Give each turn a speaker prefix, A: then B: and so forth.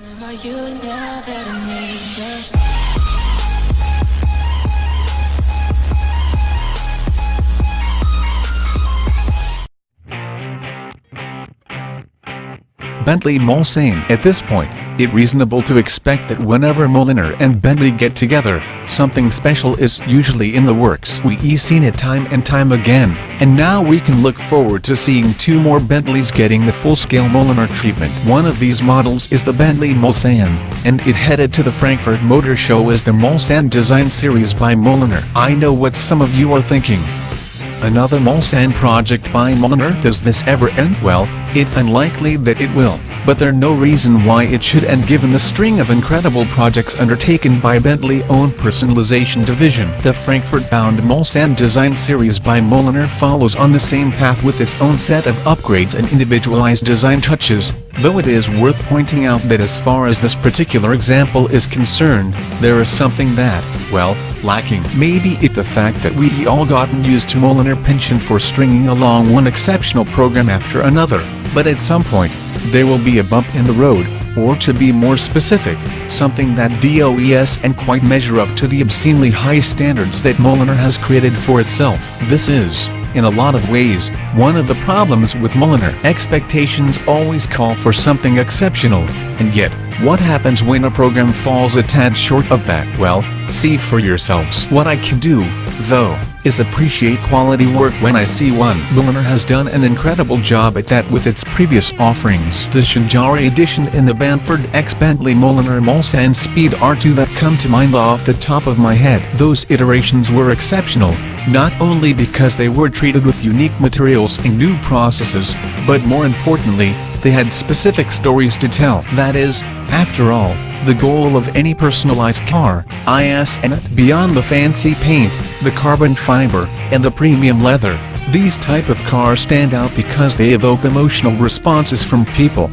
A: Am I you now that I need you?
B: Bentley Mulsane. At this point, it's reasonable to expect that whenever Mulliner and Bentley get together, something special is usually in the works. We've seen it time and time again, and now we can look forward to seeing two more Bentleys getting the full-scale Mulliner treatment. One of these models is the Bentley Mulsane, and it headed to the Frankfurt Motor Show as the Mulsanne Design Series by Mulliner. I know what some of you are thinking. Another Mulsanne project by Mulliner? Does this ever end? Well, it's unlikely that it will, but there's no reason why it should end given the string of incredible projects undertaken by Bentley-owned personalization division. The Frankfurt-bound Mulsanne Design Series by Mulliner follows on the same path with its own set of upgrades and individualized design touches, though it is worth pointing out that as far as this particular example is concerned, there is something that, well, lacking. Maybe it's the fact that we all gotten used to Mulliner penchant for stringing along one exceptional program after another, but at some point, there will be a bump in the road, or to be more specific, something that does and quite measure up to the obscenely high standards that Mulliner has created for itself. This is, in a lot of ways, one of the problems with Mulliner. Expectations always call for something exceptional, and yet, what happens when a program falls a tad short of that? Well, see for yourselves. What I can do, though, is appreciate quality work when I see one. Mulliner has done an incredible job at that with its previous offerings. The Shinjari edition and the Bamford x Bentley Mulliner Mulsanne Speed are two that come to mind off the top of my head. Those iterations were exceptional, not only because they were treated with unique materials and new processes, but more importantly, they had specific stories to tell. That is, after all, the goal of any personalized car, and beyond the fancy paint, the carbon fiber, and the premium leather. These type of cars stand out because they evoke emotional responses from people.